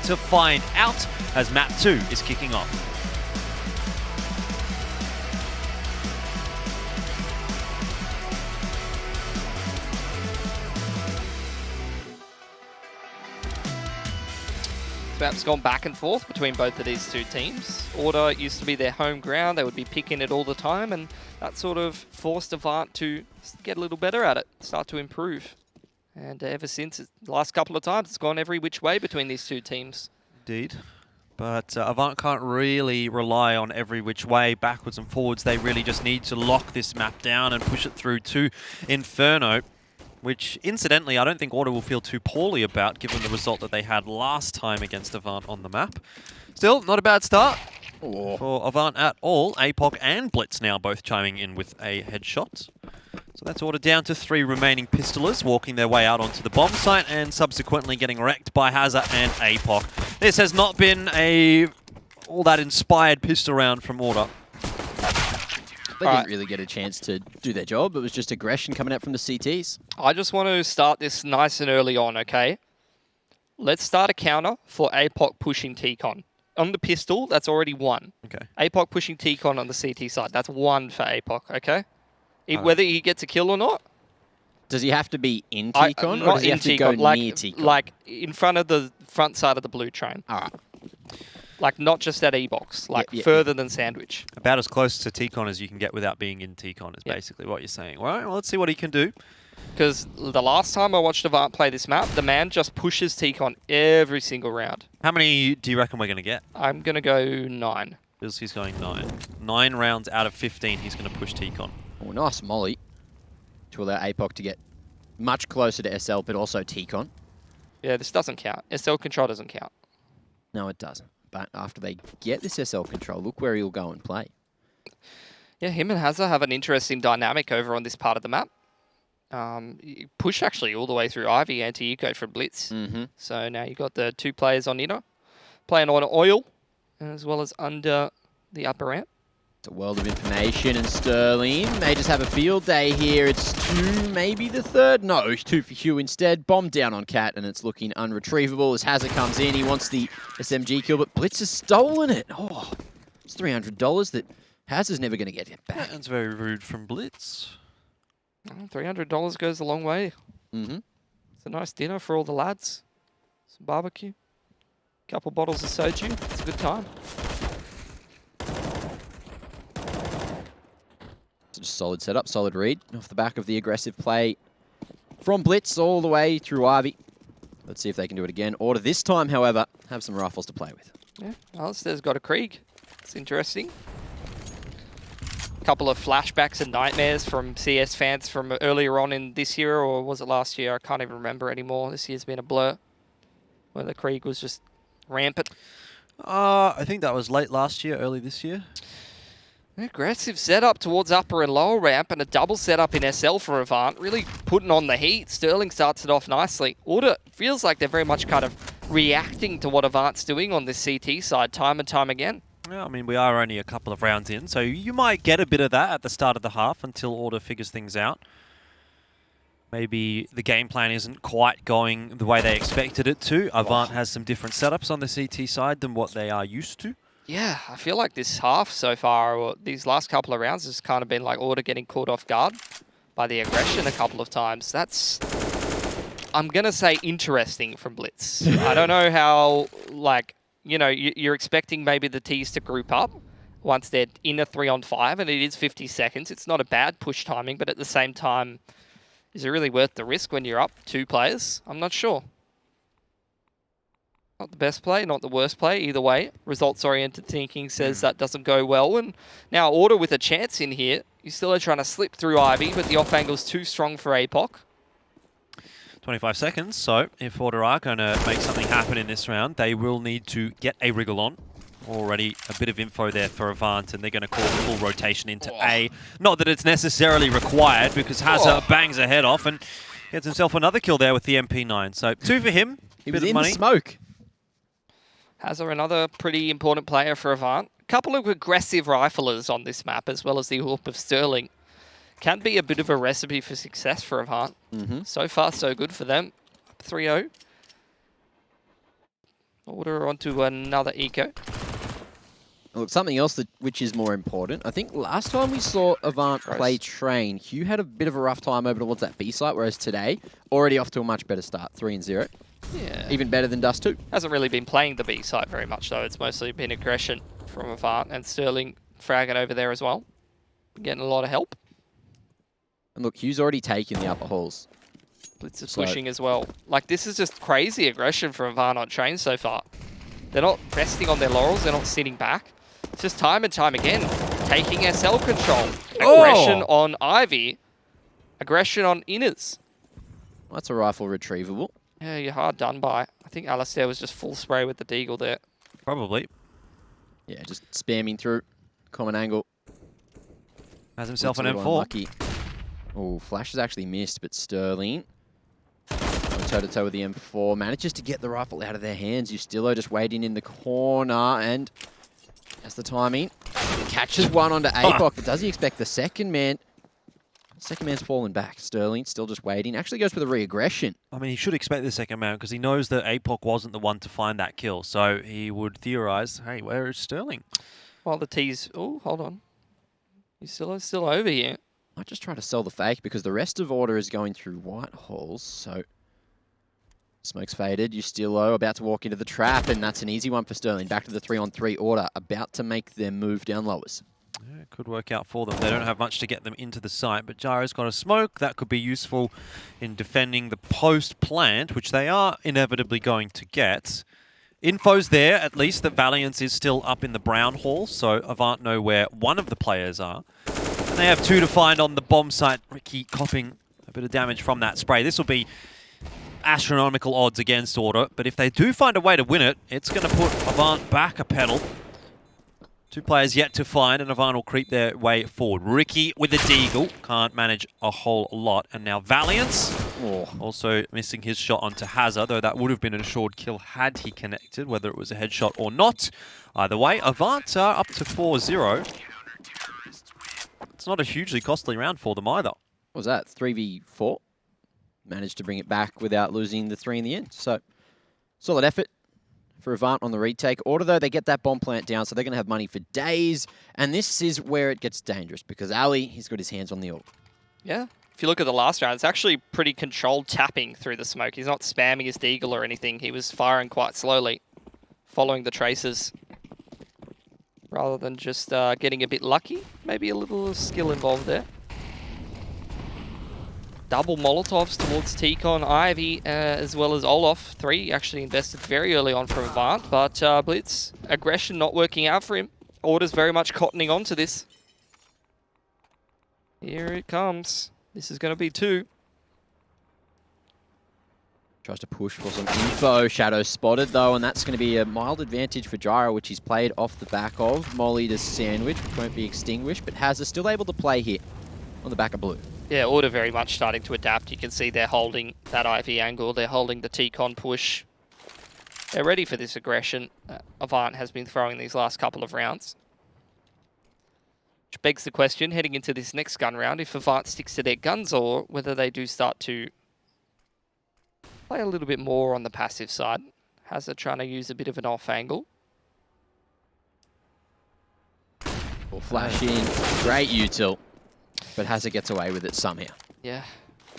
to find out as map 2 is kicking off. This map's gone back and forth between both of these two teams. Order used to be their home ground. They would be picking it all the time, and that sort of forced AVANT to get a little better at it, start to improve. And ever since, the last couple of times, it's gone every which way between these two teams. Indeed. But AVANT can't really rely on every which way, backwards and forwards. They really just need to lock this map down and push it through to Inferno, which, incidentally, I don't think Order will feel too poorly about, given the result that they had last time against AVANT on the map. Still, not a bad start for AVANT at all. APOC and Blitz now both chiming in with a headshot. So that's Order down to 3 remaining pistolers, walking their way out onto the bomb site and subsequently getting wrecked by Hazza and APOC. This has not been all that inspired pistol round from Order. They didn't really get a chance to do their job. It was just aggression coming out from the CTs. I just want to start this nice and early on, okay? Let's start a counter for APOC pushing T-Con. On the pistol, that's already 1. Okay. APOC pushing T-Con on the CT side. That's 1 for APOC, okay? Whether he gets a kill or not. Does he have to be in T-Con, or does he have to go near T-Con? Like in front of the front side of the blue train. All right. Like not just at E-Box, like further than Sandwich. About as close to T-Con as you can get without being in T-Con is basically what you're saying. All right, well, let's see what he can do. Because the last time I watched AVANT play this map, the man just pushes T-Con every single round. How many do you reckon we're going to get? I'm going to go 9. He's going 9. 9 rounds out of 15 he's going to push T-Con. Oh, nice molly to allow APOC to get much closer to SL, but also T-Con. Yeah, this doesn't count. SL control doesn't count. No, it doesn't. But after they get this SL control, look where he'll go and play. Yeah, him and Hazza have an interesting dynamic over on this part of the map. You push actually all the way through Ivy anti-eco from Blitz. So now you've got the 2 players on inner, playing on oil, as well as under the upper ramp. It's a world of information, and Sterling may just have a field day here. It's 2, maybe the 3rd. No, 2 for Hugh instead. Bomb down on Cat, and it's looking unretrievable as Hazza comes in. He wants the SMG kill, but Blitz has stolen it. Oh, it's $300 that Hazza's never going to get it back. That's very rude from Blitz. $300 goes a long way. It's a nice dinner for all the lads. Some barbecue, couple bottles of soju. It's a good time. Just solid setup, solid read off the back of the aggressive play from Blitz all the way through Ivy. Let's see if they can do it again. Order this time, however, have some rifles to play with. Yeah, Alistair's got a Krieg. It's interesting. Couple of flashbacks and nightmares from CS fans from earlier on in this year, or was it last year? I can't even remember anymore. This year's been a blur, where the Krieg was just rampant. I think that was late last year, early this year. Aggressive setup towards upper and lower ramp, and a double setup in SL for AVANT, really putting on the heat. Sterling starts it off nicely. Order feels like they're very much kind of reacting to what AVANT's doing on this CT side time and time again. Yeah, I mean, we are only a couple of rounds in, so you might get a bit of that at the start of the half until Order figures things out. Maybe the game plan isn't quite going the way they expected it to. AVANT has some different setups on the CT side than what they are used to. Yeah, I feel like this half so far, or these last couple of rounds, has kind of been like Order getting caught off guard by the aggression a couple of times. That's, I'm going to say, interesting from Blitz. I don't know how, like, you know, you're expecting maybe the Ts to group up once they're in a 3-on-5, and it is 50 seconds. It's not a bad push timing, but at the same time, is it really worth the risk when you're up 2 players? I'm not sure. Not the best play, not the worst play. Either way, results-oriented thinking says that doesn't go well. And now Order with a chance in here. You still are trying to slip through Ivy, but the off-angle's too strong for APOC. 25 seconds, so if Order are going to make something happen in this round, they will need to get a wriggle on. Already a bit of info there for AVANT, and they're going to call the full rotation into A. Not that it's necessarily required, because Hazza bangs a head off and gets himself another kill there with the MP9. So 2 for him. He was in the smoke. Hazza, another pretty important player for AVANT. A couple of aggressive riflers on this map, as well as the whoop of Sterling. Can be a bit of a recipe for success for AVANT. So far, so good for them. 3-0. Order onto another eco. Look, something else which is more important. I think last time we saw Avant play Train, Hugh had a bit of a rough time over towards that B site, whereas today, already off to a much better start, 3-0. Yeah. Even better than Dust 2. Hasn't really been playing the B site very much, though. It's mostly been aggression from Avant, and Sterling fragging over there as well. Getting a lot of help. And look, Hugh's already taken the upper halls. Blitz is pushing as well. Like, this is just crazy aggression from Avant on Train so far. They're not resting on their laurels. They're not sitting back. It's just time and time again, taking SL control. Aggression on Ivy. Aggression on Inners. Well, that's a rifle retrievable. Yeah, you're hard done by. I think Alistair was just full spray with the Deagle there. Probably. Yeah, just spamming through. Common angle. Has himself an M4. Oh, Flash has actually missed, but Sterling, toe-to-toe with the M4, manages to get the rifle out of their hands. Ustillo just waiting in the corner, and that's the timing. Catches one onto APOC, but does he expect the second man? Second man's fallen back. Sterling still just waiting. Actually goes for the re-aggression. I mean, he should expect the second man because he knows that APOC wasn't the one to find that kill. So he would theorize, hey, where is Sterling? While the T's... Oh, hold on. Ustillo's still over here. Might just try to sell the fake because the rest of order is going through white halls. So smoke's faded. Ustillo about to walk into the trap, and that's an easy one for Sterling. Back to the 3-on-3 order, about to make their move down lowers. Yeah, it could work out for them. They don't have much to get them into the site, but Gyro's got a smoke. That could be useful in defending the post plant, which they are inevitably going to get. Info's there, at least, that Valiance is still up in the brown hall, so Avant know where one of the players are. And they have two to find on the bomb site. Ricky copping a bit of damage from that spray. This will be astronomical odds against Order, but if they do find a way to win it, it's going to put Avant back a pedal. Two players yet to find, and Avant will creep their way forward. Ricky with the Deagle, can't manage a whole lot. And now Valiance, also missing his shot onto Hazza, though that would have been an assured kill had he connected, whether it was a headshot or not. Either way, Avant are up to 4-0. It's not a hugely costly round for them either. What was that, 3v4? Managed to bring it back without losing the 3 in the end. So, solid effort for Avant on the retake. Order, though, they get that bomb plant down, so they're going to have money for days. And this is where it gets dangerous, because Ali, he's got his hands on the orb. Yeah. If you look at the last round, it's actually pretty controlled tapping through the smoke. He's not spamming his Deagle or anything. He was firing quite slowly, following the traces, rather than just getting a bit lucky. Maybe a little skill involved there. Double Molotovs towards T-Con, Ivy, as well as Olaf. 3 actually invested very early on from Avant, but Blitz, aggression not working out for him. Order's very much cottoning on to this. Here it comes. This is going to be 2. Tries to push for some info. Shadow spotted, though, and that's going to be a mild advantage for Gyro, which he's played off the back of. Molly to Sandwich, which won't be extinguished, but Hazza still able to play here on the back of blue. Yeah, Order very much starting to adapt. You can see they're holding that Ivy angle. They're holding the T-Con push. They're ready for this aggression Avant has been throwing these last couple of rounds. Which begs the question, heading into this next gun round, if Avant sticks to their guns or whether they do start to play a little bit more on the passive side. Hazza trying to use a bit of an off angle. Or flash in. Great util. But Hazza gets away with it somehow. Yeah,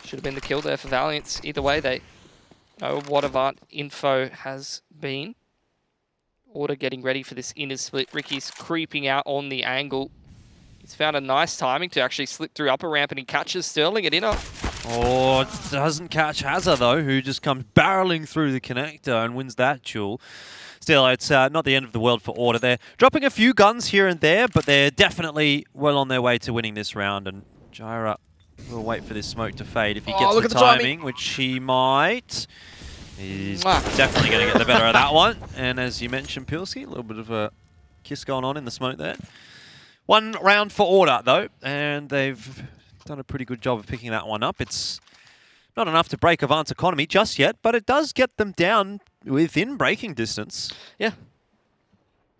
should have been the kill there for Valiance. Either way, they know what Avant info has been. Order getting ready for this inner split. Ricky's creeping out on the angle. He's found a nice timing to actually slip through upper ramp, and he catches Sterling at inner. Oh, doesn't catch Hazza, though, who just comes barreling through the connector and wins that duel. Still, it's not the end of the world for Order. They're dropping a few guns here and there, but they're definitely well on their way to winning this round. And Gyra will wait for this smoke to fade if he gets the timing, which he might. He's definitely going to get the better of that one. And as you mentioned, Pilsky, a little bit of a kiss going on in the smoke there. One round for Order, though, and they've done a pretty good job of picking that one up. It's not enough to break Avant's economy just yet, but it does get them down within breaking distance. Yeah.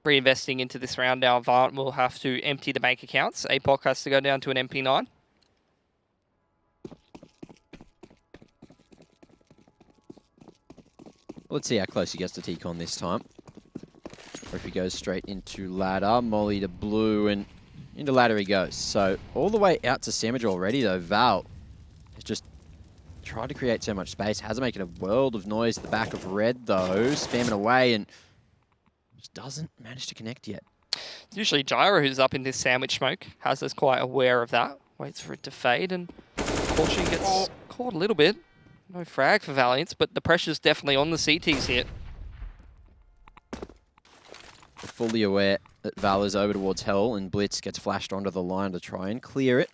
Reinvesting into this round now, Avant will have to empty the bank accounts. APOC has to go down to an MP9. Let's see how close he gets to T-Con this time. Or if he goes straight into ladder, Molly to blue, and into ladder he goes. So all the way out to Sandwich already though. Val has just tried to create so much space. Hasn't making a world of noise at the back of red though. Spamming away and just doesn't manage to connect yet. It's usually Gyro who's up in this sandwich smoke. Has us quite aware of that. Waits for it to fade and unfortunately gets caught a little bit. No frag for Valiance, but the pressure's definitely on the CTs here. Fully aware that Val is over towards Hell, and Blitz gets flashed onto the line to try and clear it.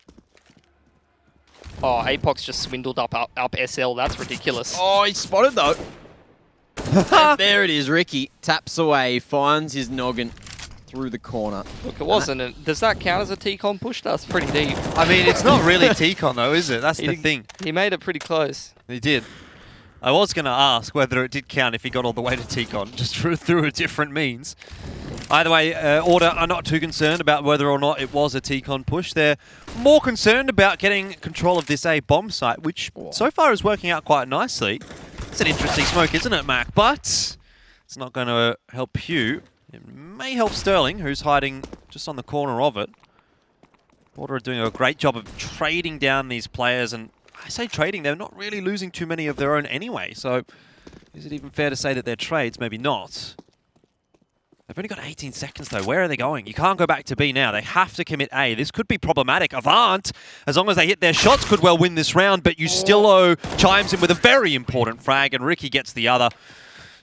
Oh, Apoc's just swindled up SL. That's ridiculous. Oh, he's spotted though. And there it is. Ricky taps away, finds his noggin through the corner. Look, it wasn't. Does that count as a T-Con push? That's pretty deep. I mean, it's not really T-Con though, is it? That's the thing. He made it pretty close. He did. I was going to ask whether it did count if he got all the way to T-Con, just through a different means. Either way, Order are not too concerned about whether or not it was a T-Con push. They're more concerned about getting control of this A bomb site, which so far is working out quite nicely. It's an interesting smoke, isn't it, Mac? But it's not going to help Hugh. It may help Sterling, who's hiding just on the corner of it. Order are doing a great job of trading down these players, and I say trading, they're not really losing too many of their own anyway, so is it even fair to say that they're trades? Maybe not. They've only got 18 seconds though. Where are they going? You can't go back to B now. They have to commit A. This could be problematic. Avant, as long as they hit their shots, could well win this round, but Ustillo chimes in with a very important frag, and Ricky gets the other.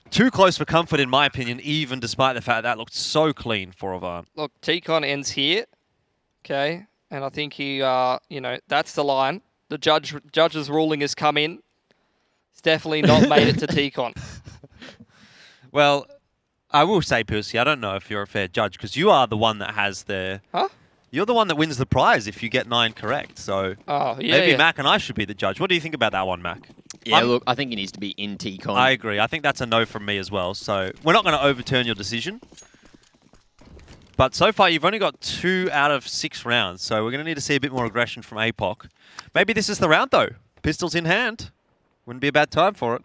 Too close for comfort, in my opinion, even despite the fact that looked so clean for Avant. Look, T-Con ends here, okay? And I think he, you know, that's the line. The judge's ruling has come in. It's definitely not made it to T-Con. Well, I will say, Pilsy, I don't know if you're a fair judge, because you are the one that has the... Huh? You're the one that wins the prize if you get 9 correct, so... Oh, yeah, maybe Mac and I should be the judge. What do you think about that one, Mac? Yeah, look, I think he needs to be in T-Con. I agree. I think that's a no from me as well, so we're not going to overturn your decision. But so far, you've only got 2 out of 6 rounds, so we're going to need to see a bit more aggression from APOC. Maybe this is the round, though. Pistols in hand. Wouldn't be a bad time for it.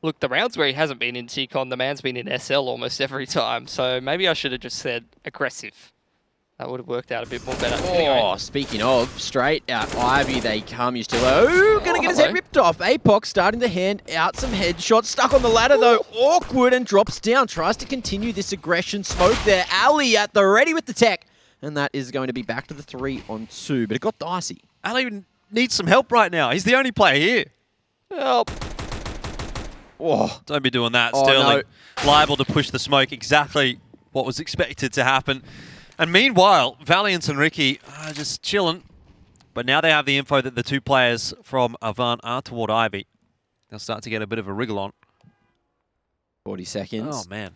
Look, the rounds where he hasn't been in T-Con, the man's been in SL almost every time, so maybe I should have just said aggressive. That would have worked out a bit more better. Anyway. Oh, speaking of, straight out Ivy they come. Ustillo, gonna get his head ripped off. APOC starting to hand out some headshots. Stuck on the ladder though, awkward, and drops down. Tries to continue this aggression. Smoke there. Ali at the ready with the tech. And that is going to be back to the 3-on-2, but it got dicey. Ali needs some help right now. He's the only player here. Help. Oh, don't be doing that, Oh, Sterling. No. Liable to push the smoke, exactly what was expected to happen. And meanwhile, Valiant and Ricky are just chilling. But now they have the info that the 2 players from Avant are toward Ivy. They'll start to get a bit of a wriggle on. 40 seconds. Oh, man.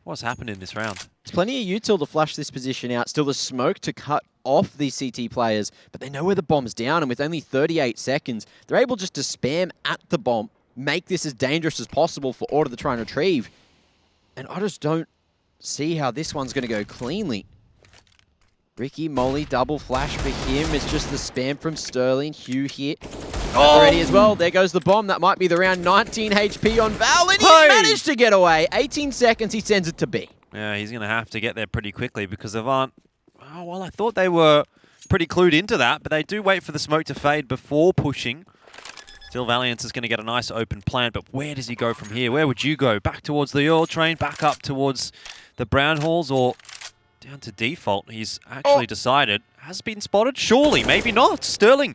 What's happened in this round? There's plenty of util to flush this position out. Still the smoke to cut off these CT players. But they know where the bomb's down. And with only 38 seconds, they're able just to spam at the bomb. Make this as dangerous as possible for Order to try and retrieve. And I just don't see how this one's going to go cleanly. Ricky, Molly, double flash for him. It's just the spam from Sterling. Hugh here. Ready as well. There goes the bomb. That might be the round. 19 HP on Val, and he managed to get away. 18 seconds, he sends it to B. Yeah, he's going to have to get there pretty quickly because Avant... Oh, well, I thought they were pretty clued into that, but they do wait for the smoke to fade before pushing. Still, Valiant is going to get a nice open plan, but where does he go from here? Where would you go? Back towards the oil train, back up towards the brown halls, or down to default? He's actually decided. Has been spotted? Surely, maybe not. Sterling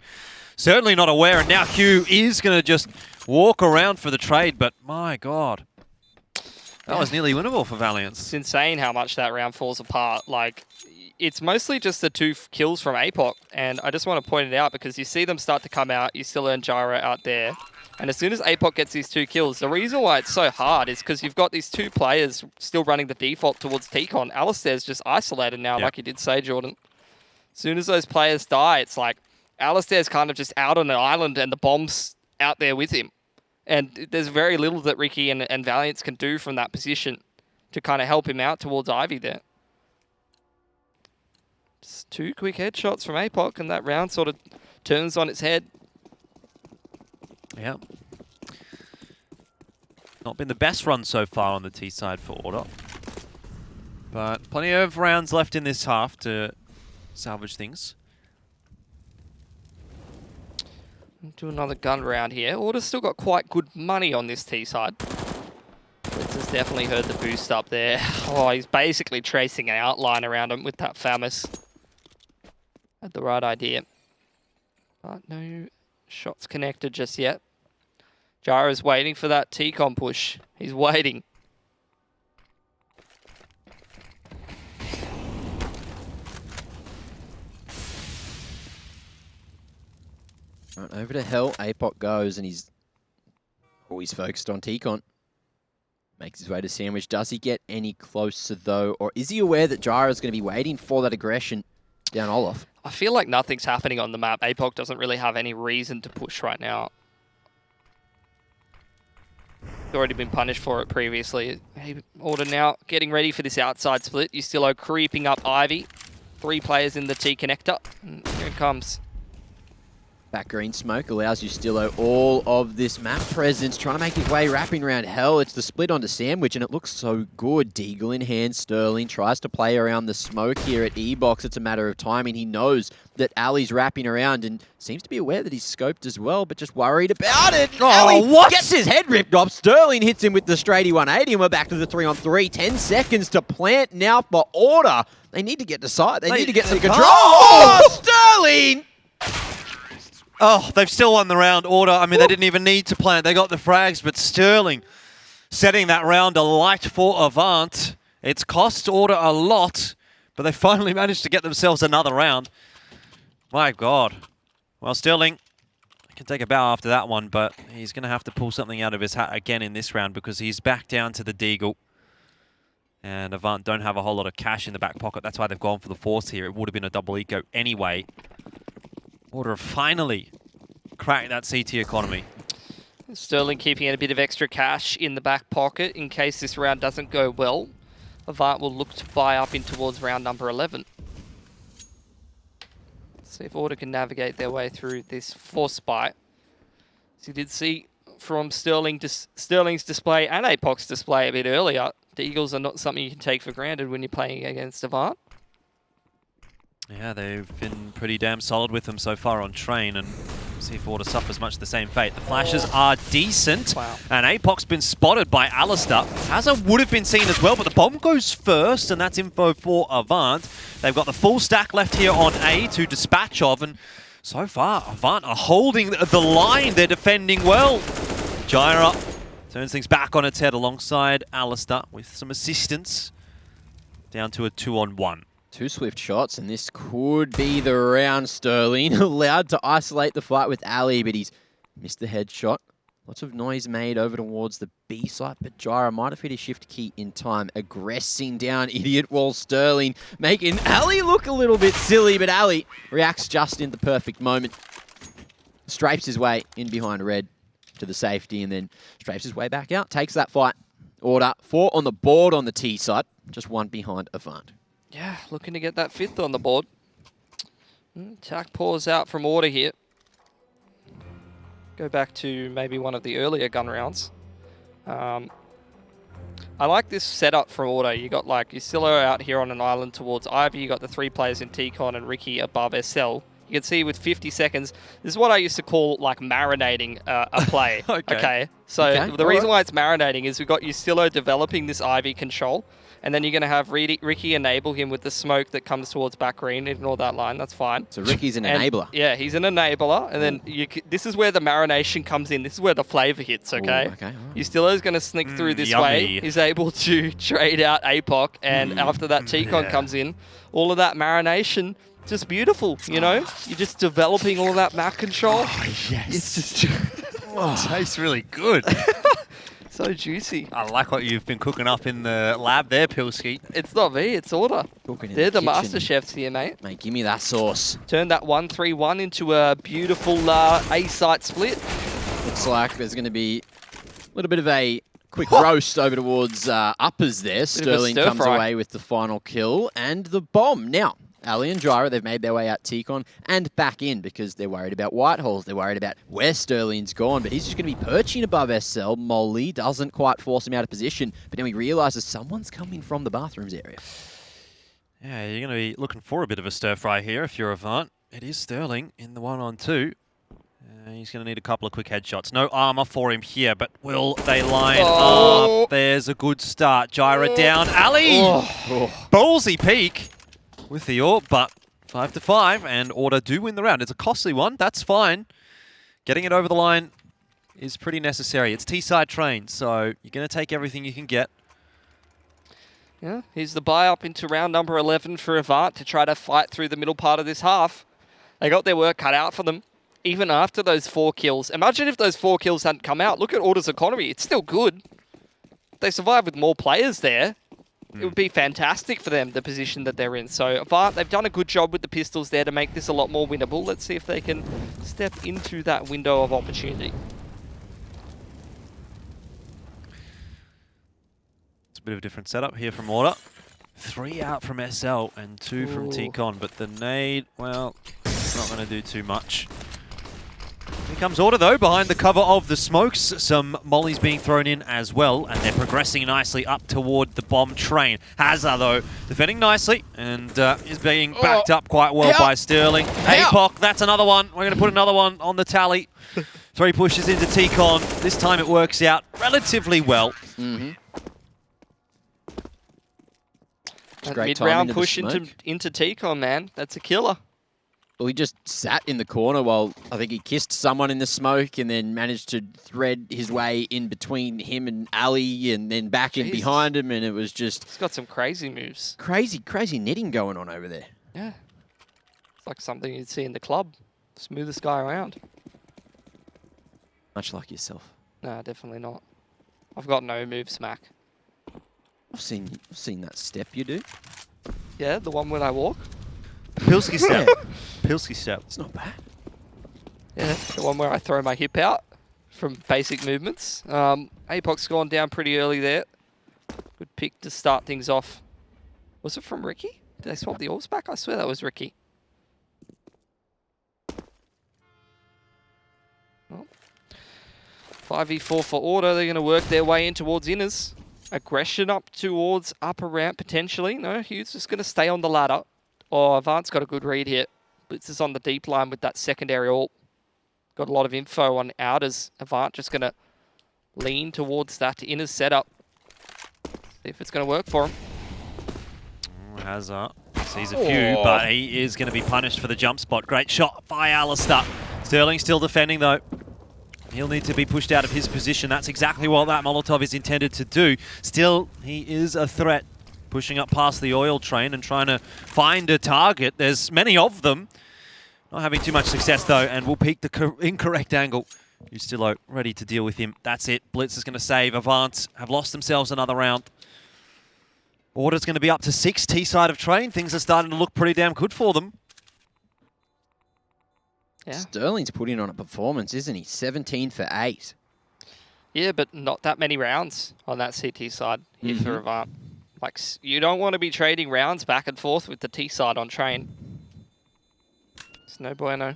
certainly not aware, and now Hugh is going to just walk around for the trade, but my God. That was nearly winnable for Valiant. It's insane how much that round falls apart. Like, it's mostly just the 2 kills from APOC, and I just want to point it out because you see them start to come out, you still earn Gyro out there, and as soon as APOC gets these 2 kills, the reason why it's so hard is because you've got these 2 players still running the default towards T-Con. Alistair's just isolated now, like you did say, Jordan. As soon as those players die, it's like Alistair's kind of just out on an island and the bomb's out there with him. And there's very little that Ricky and Valiant can do from that position to kind of help him out towards Ivy there. Just 2 quick headshots from APOC, and that round sort of turns on its head. Yeah. Not been the best run so far on the T side for Order. But plenty of rounds left in this half to salvage things. Do another gun round here. Order's still got quite good money on this T side. Blitz has definitely heard the boost up there. Oh, he's basically tracing an outline around him with that Famous. Had the right idea. But no shots connected just yet. Jara's waiting for that T-con push. He's waiting. Right, over to Hell, APOC goes, and he's always focused on T-con. Makes his way to Sandwich. Does he get any closer, though? Or is he aware that Jara's going to be waiting for that aggression down Olaf? I feel like nothing's happening on the map. APOC doesn't really have any reason to push right now. He's already been punished for it previously. Order now getting ready for this outside split. Ustilo creeping up Ivy. 3 players in the T connector. And here it comes. Back green smoke allows Ustilo all of this map presence, trying to make his way wrapping around Hell. It's the split onto Sandwich, and it looks so good. Deagle in hand, Sterling tries to play around the smoke here at E-Box. It's a matter of timing. He knows that Ali's wrapping around and seems to be aware that he's scoped as well, but just worried about it. Oh, Ali what? gets his head ripped off. Sterling hits him with the straighty 180, and we're back to the 3-on-3. 10 seconds to plant now for Order. They need to get to side. They need to get some control. Oh, Sterling! Oh, they've still won the round. Order, I mean, they didn't even need to plant. They got the frags, but Sterling setting that round alight for Avant. It's cost Order a lot, but they finally managed to get themselves another round. My God. Well, Sterling can take a bow after that one, but he's going to have to pull something out of his hat again in this round because he's back down to the Deagle. And Avant don't have a whole lot of cash in the back pocket. That's why they've gone for the force here. It would have been a double eco anyway. Order finally cracked that CT economy. Sterling keeping a bit of extra cash in the back pocket in case this round doesn't go well. Avant will look to buy up in towards round number 11. See if Order can navigate their way through this force bite. As you did see from Sterling's display and APOC's display a bit earlier, the Eagles are not something you can take for granted when you're playing against Avant. Yeah, they've been pretty damn solid with them so far on train, and see if Order suffers much the same fate. The flashes are decent, Wow. and APOC's been spotted by Alistair. Hazard would have been seen as well, but the bomb goes first, and that's info for Avant. They've got the full stack left here on A to dispatch of, and so far, Avant are holding the line. They're defending well. Gyra turns things back on its head alongside Alistair with some assistance. Down to a 2-on-1. 2 swift shots, and this could be the round. Sterling allowed to isolate the fight with Ali, but he's missed the headshot. Lots of noise made over towards the B site, but Gyra might have hit his shift key in time. Aggressing down Idiot Wall Sterling, making Ali look a little bit silly, but Ali reacts just in the perfect moment. Strapes his way in behind Red to the safety, and then strapes his way back out. Takes that fight. Order 4 on the board on the T side, just 1 behind Avant. Yeah, looking to get that 5th on the board. Tac pours out from Order here. Go back to maybe one of the earlier gun rounds. I like this setup from Order. You got like Ustilo out here on an island towards Ivy. You got the 3 players in T-Con and Ricky above SL. You can see with 50 seconds, this is what I used to call like marinating a play. Okay. So the reason why it's marinating is we've got Ustilo developing this Ivy control. And then you're going to have Ricky enable him with the smoke that comes towards back green. Ignore that line, that's fine. So Ricky's an enabler. Yeah, he's an enabler. And then this is where the marination comes in. This is where the flavor hits, okay? Ooh, okay, all right. Ustilo's going to sneak through this way. He's able to trade out APOC. And after that T-Con comes in, all of that marination, just beautiful, you know? You're just developing all that map control. Oh, yes. It's just it tastes really good. So juicy. I like what you've been cooking up in the lab there, Pilski. It's not me, it's Order. They're the master chefs here, mate. Mate, give me that sauce. Turn that 1-3-1 into a beautiful A-site split. Looks like there's going to be a little bit of a quick roast over towards uppers there. Sterling comes away with the final kill and the bomb. Now, Ali and Gyra, they've made their way out T-Con and back in because they're worried about Whiteholes. They're worried about where Sterling's gone, but he's just going to be perching above SL. Molly doesn't quite force him out of position, but then he realizes someone's coming from the bathrooms area. Yeah, you're going to be looking for a bit of a stir-fry here if you're Avant. It is Sterling in the 1-on-2. He's going to need a couple of quick headshots. No armor for him here, but will they line up? There's a good start. Gyra down. Ali! Ballsy peak with the AWP, but 5-5, and Order do win the round. It's a costly one. That's fine. Getting it over the line is pretty necessary. It's T-side train, so you're going to take everything you can get. Yeah, here's the buy up into round number 11 for Avant to try to fight through the middle part of this half. They got their work cut out for them. Even after those 4 kills. Imagine if those 4 kills hadn't come out. Look at Order's economy. It's still good. They survive with more players there. It would be fantastic for them, the position that they're in. So Avant, they've done a good job with the pistols there to make this a lot more winnable. Let's see if they can step into that window of opportunity. It's a bit of a different setup here from Order. 3 out from SL and 2 from T-Con, but the nade, well, it's not going to do too much. Here comes Order, though, behind the cover of the smokes. Some mollies being thrown in as well, and they're progressing nicely up toward the bomb train. Hazza, though, defending nicely, and is being backed up quite well by Sterling. APOC, that's another one. We're going to put another one on the tally. 3 pushes into T-Con. This time it works out relatively well. That mid-round push into T-Con, man. That's a killer. Well, he just sat in the corner while I think he kissed someone in the smoke and then managed to thread his way in between him and Ali and then back in behind him, and it was just... He's got some crazy moves. Crazy knitting going on over there. Yeah. It's like something you'd see in the club. Smoothest guy around. Much like yourself. No, definitely not. I've got no moves, Mac. I've seen that step you do. Yeah, the one when I walk. Pilsky step. Pilsky step. It's not bad. Yeah, the one where I throw my hip out from basic movements. APOC's gone down pretty early there. Good pick to start things off. Was it from Ricky? Did they swap the orbs back? I swear that was Ricky. Well, 5v4 for Order. They're going to work their way in towards inners. Aggression up towards upper ramp potentially. No, Hughes just going to stay on the ladder. Oh, Avant's got a good read here. Blitz is on the deep line with that secondary ult. Got a lot of info on outers. Avant just going to lean towards that inner setup. See if it's going to work for him. Hazza sees a few, but he is going to be punished for the jump spot. Great shot by Alistair. Sterling still defending, though. He'll need to be pushed out of his position. That's exactly what that Molotov is intended to do. Still, he is a threat. Pushing up past the oil train and trying to find a target. There's many of them. Not having too much success, though, and will peek the incorrect angle. Ustilo ready to deal with him. That's it. Blitz is going to save. Avant have lost themselves another round. Order's going to be up to 6 T-side of train. Things are starting to look pretty damn good for them. Yeah. Sterling's putting on a performance, isn't he? 17 for 8. Yeah, but not that many rounds on that CT side here for Avant. Like, you don't want to be trading rounds back and forth with the T side on train. It's no bueno.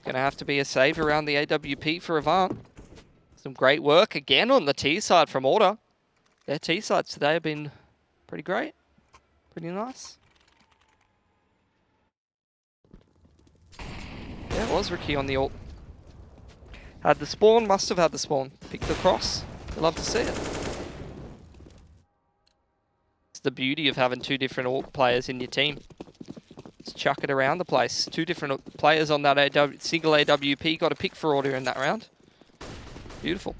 Gonna have to be a save around the AWP for Avant. Some great work again on the T side from Order. Their T sides today have been pretty great. Pretty nice. Yeah, it was Ricky on the ult. Had the spawn, must have had the spawn. Picked the cross. You'd love to see it. It's the beauty of having 2 different ult players in your team. Just chuck it around the place. 2 different players on that single AWP. Got a pick for Order in that round. Beautiful.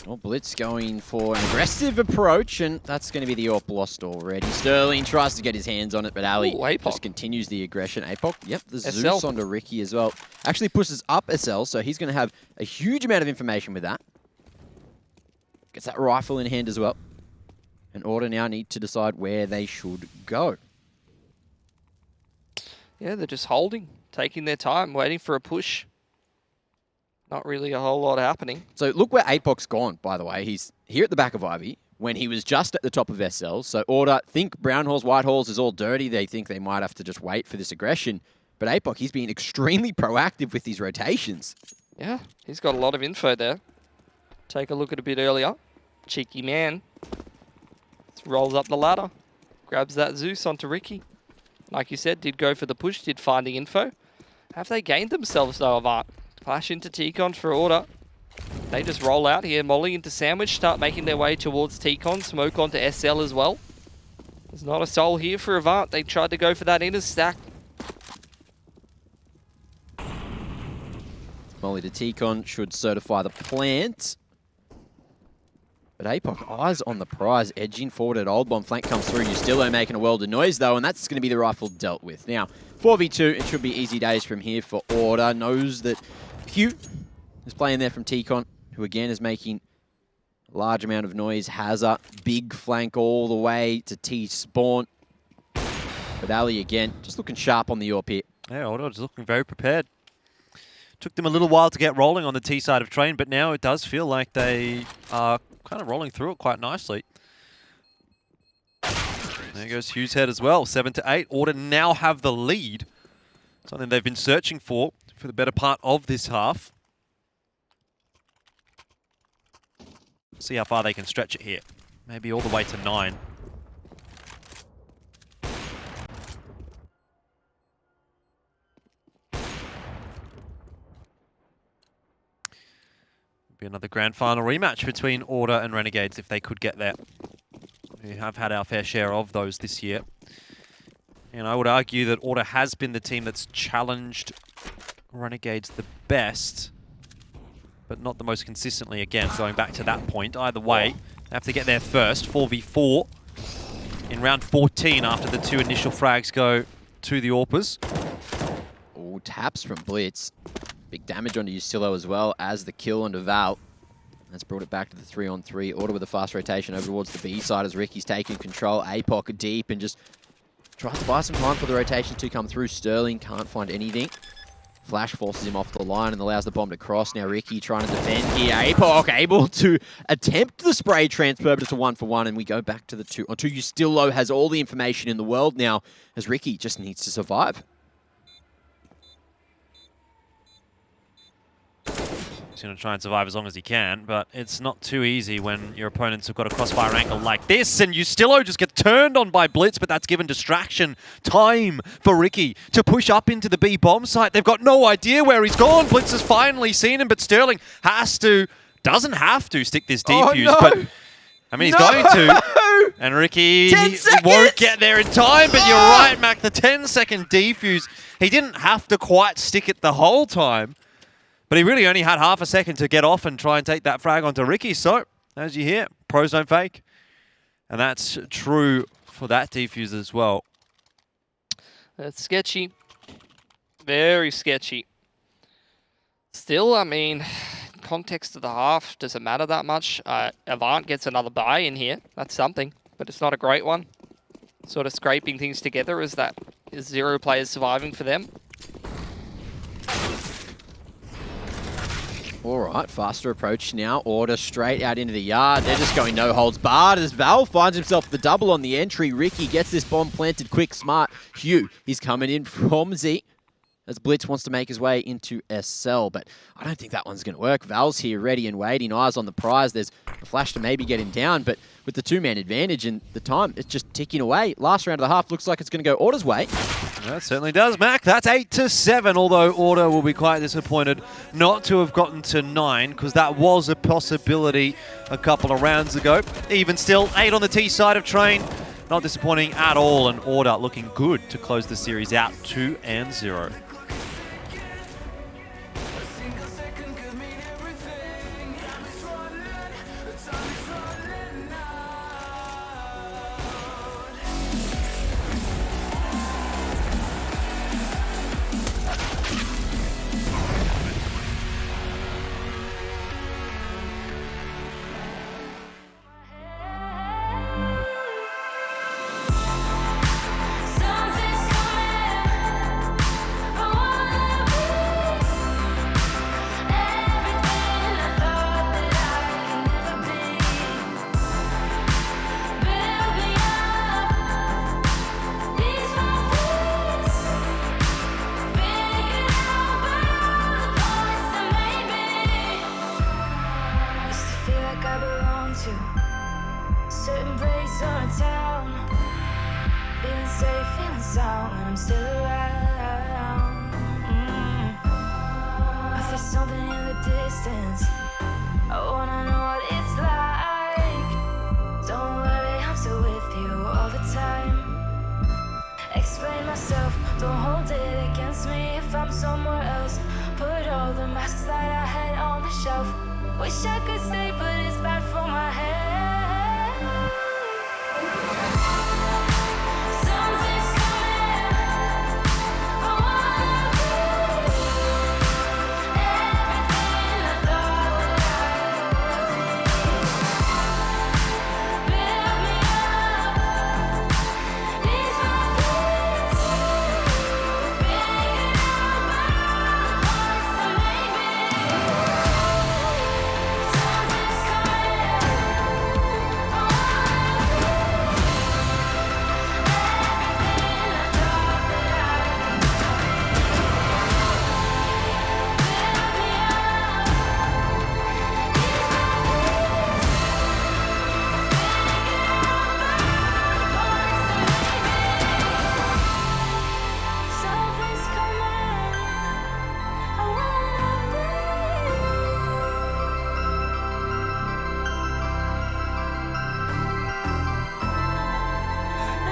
Well, Blitz going for an aggressive approach, and that's going to be the AWP lost already. Sterling tries to get his hands on it, but Ali just continues the aggression. APOC, yep, the Zeus onto Ricky as well. Actually pushes up SL, so he's going to have a huge amount of information with that. Gets that rifle in hand as well. And Order now need to decide where they should go. Yeah, they're just holding, taking their time, waiting for a push. Not really a whole lot happening. So look where APOC's gone, by the way. He's here at the back of Ivy, when he was just at the top of SL. So Order think Brown Halls, White Halls is all dirty. They think they might have to just wait for this aggression. But APOC, he's been extremely proactive with these rotations. Yeah, he's got a lot of info there. Take a look at a bit earlier. Cheeky man. Rolls up the ladder. Grabs that Zeus onto Ricky. Like you said, did go for the push, did find the info. Have they gained themselves though, Avant? Flash into T-Con for Order. They just roll out here, Molly into Sandwich, start making their way towards T-Con, smoke onto SL as well. There's not a soul here for Avant. They tried to go for that inner stack. Molly to T-Con should certify the plant. But APOC, eyes on the prize, edging forward at Old Bomb. Flank comes through, Justillo making a world of noise though, and that's going to be the rifle dealt with. Now, 4v2, it should be easy days from here for Order. Knows that Hugh is playing there from T-Con, who again is making a large amount of noise. Hazard, big flank all the way to T-Spawn. But Ali again, just looking sharp on the AWP here. Yeah, Order is looking very prepared. Took them a little while to get rolling on the T side of train, but now it does feel like they are kind of rolling through it quite nicely. There goes Hugh's head as well, 7-8. Order now have the lead. Something they've been searching for the better part of this half. See how far they can stretch it here. Maybe all the way to 9. Be another grand final rematch between Order and Renegades if they could get there. We have had our fair share of those this year. And I would argue that Order has been the team that's challenged Renegades the best, but not the most consistently, again, going back to that point. Either way, they have to get there first. 4v4 in round 14 after the 2 initial frags go to the AWPers. Oh, taps from Blitz. Big damage onto Justillo as well as the kill onto Val. That's brought it back to the 3-on-3. Order with a fast rotation over towards the B side as Ricky's taking control. APOC deep and just tries to buy some time for the rotation to come through. Sterling can't find anything. Flash forces him off the line and allows the bomb to cross. Now Ricky trying to defend here. APOC able to attempt the spray transfer, but it's a 1-for-1, and we go back to the 2-on-2. Justillo has all the information in the world now as Ricky just needs to survive. He's going to try and survive as long as he can, but it's not too easy when your opponents have got a crossfire angle like this, and Justillo just gets turned on by Blitz, but that's given distraction time for Ricky to push up into the B bomb site. They've got no idea where he's gone. Blitz has finally seen him, but Sterling doesn't have to stick this defuse, but I mean, he's going to. And Ricky won't get there in time, but you're right, Mac, the 10-second defuse, he didn't have to quite stick it the whole time. But he really only had half a second to get off and try and take that frag onto Ricky. So, as you hear, pros don't fake. And that's true for that defuse as well. That's sketchy. Very sketchy. Still, I mean, context of the half, does it matter that much? Avant gets another buy in here. That's something, but it's not a great one. Sort of scraping things together is 0 players surviving for them. All right, faster approach now. Order straight out into the yard. They're just going no holds barred as Val finds himself the double on the entry. Ricky gets this bomb planted quick, smart. Hugh, he's coming in from Z as Blitz wants to make his way into SL, but I don't think that one's going to work. Val's here ready and waiting, eyes on the prize. There's a flash to maybe get him down, but with the 2-man advantage and the time, it's just ticking away. Last round of the half looks like it's going to go Order's way. That certainly does, Mac. That's 8-7, although Order will be quite disappointed not to have gotten to 9, because that was a possibility a couple of rounds ago. Even still, 8 on the T side of train. Not disappointing at all, and Order looking good to close the series out 2-0. safe and sound when I'm still around. I feel something in the distance. I wanna know what it's like. Don't worry, I'm still with you all the time. Explain myself, don't hold it against me if I'm somewhere else. Put all the masks that I had on the shelf. Wish I could stay, but it's bad for my head. Something's coming. I wanna be everything I thought that I would be. Build me up, ease my peace. Figuring out my parts to make me. Something's coming. I wanna be everything I thought that I could be. Build me up, ease my peace. Figuring out my parts to make me. Something's coming. I wanna be.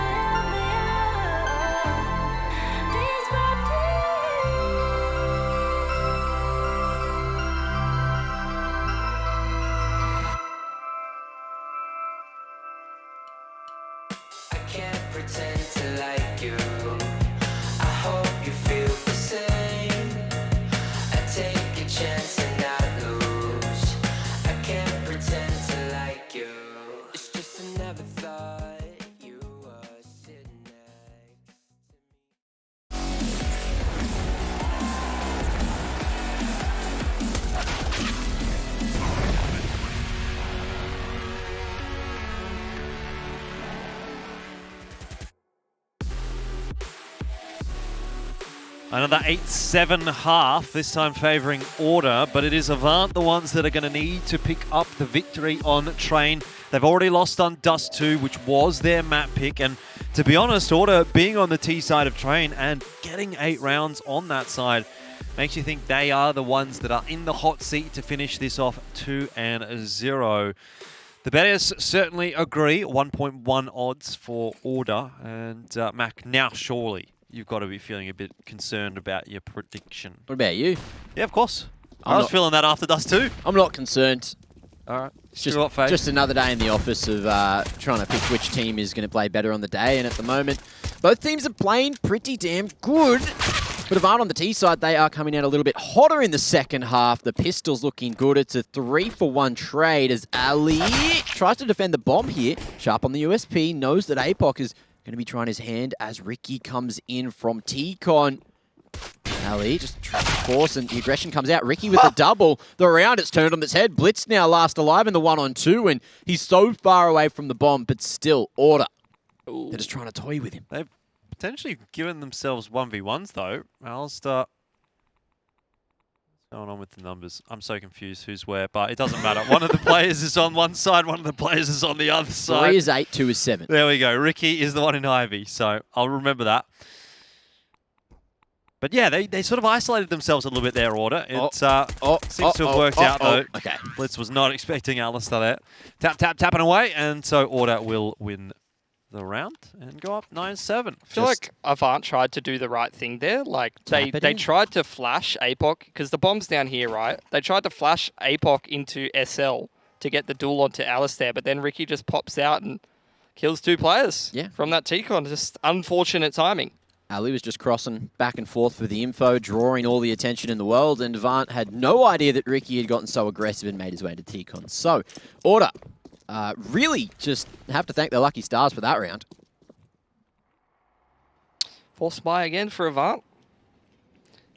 Build me up, ease my I can't pretend to like you. I hope you feel the same. I take a chance and not lose. I can't pretend to like you. It's just I never thought you were sitting next to me. Another 8-7 half, this time favouring Order, but it is AVANT the ones that are going to need to pick up the victory on Train. They've already lost on Dust 2, which was their map pick, and to be honest, Order being on the T side of Train and getting 8 rounds on that side makes you think they are the ones that are in the hot seat to finish this off 2-0. The bettors certainly agree, 1.1 odds for Order, and Mac, now surely you've got to be feeling a bit concerned about your prediction. What about you? Yeah, of course. I'm I was not- feeling that after Dust 2. I'm not concerned. All right. It's just another day in the office of trying to pick which team is going to play better on the day. And at the moment, both teams are playing pretty damn good. But AVANT on the T side, they are coming out a little bit hotter in the second half. The Pistols looking good. It's a 3-for-1 trade as Ali tries to defend the bomb here. Sharp on the USP, knows that APOC is going to be trying his hand as Ricky comes in from T-Con. Ali just trying to force, and the aggression comes out. Ricky with the double. The round, it's turned on its head. Blitz now last alive in the 1-on-2, and he's so far away from the bomb, but still, Order. Ooh. They're just trying to toy with him. They've potentially given themselves 1v1s, though. Alistair. What's going on with the numbers? I'm so confused who's where, but it doesn't matter. One of the players is on one side, one of the players is on the other side. 3 is 8, 2 is 7. There we go. Ricky is the one in Ivy, so I'll remember that. But yeah, they sort of isolated themselves a little bit there, Order. It seems to have worked out, though. Okay. Blitz was not expecting Alistair there. Tap, tap, tapping away, and so Order will win the round and go up 9-7. I feel like AVANT tried to do the right thing there. Like they Tap it in. tried to flash APOC because the bomb's down here, right? They tried to flash APOC into SL to get the duel onto Alistair, but then Ricky just pops out and kills 2 players. Yeah. From that T-Con. Just unfortunate timing. Ali was just crossing back and forth for the info, drawing all the attention in the world, and AVANT had no idea that Ricky had gotten so aggressive and made his way to T-Con. So, Order, really just have to thank their lucky stars for that round. Force buy again for AVANT.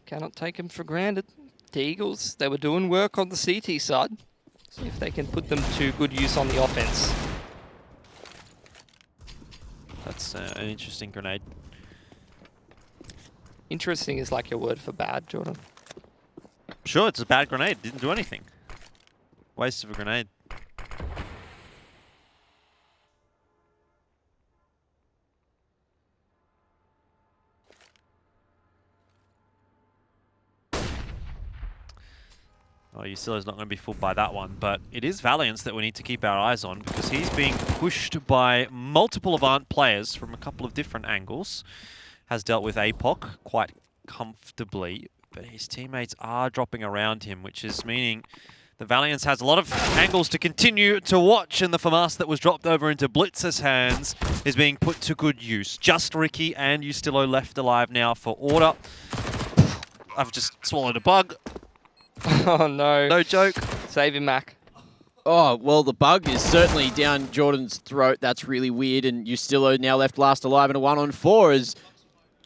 Cannot take him for granted. The Eagles, they were doing work on the CT side. See if they can put them to good use on the offense. That's an interesting grenade. Interesting is like your word for bad, Jordan. Sure, it's a bad grenade. Didn't do anything. Waste of a grenade. Oh, Usilo's not going to be fooled by that one, but it is Valiance that we need to keep our eyes on because he's being pushed by multiple Avant players from a couple of different angles. Has dealt with APOC quite comfortably, but his teammates are dropping around him, which is meaning the Valiance has a lot of angles to continue to watch, and the FAMAS that was dropped over into Blitz's hands is being put to good use. Just Ricky and Ustilo left alive now for Order. I've just swallowed a bug. Oh no. No joke. Save him, Mac. Oh, well, the bug is certainly down Jordan's throat. That's really weird. And Ustilo now left last alive in a 1-on-4 as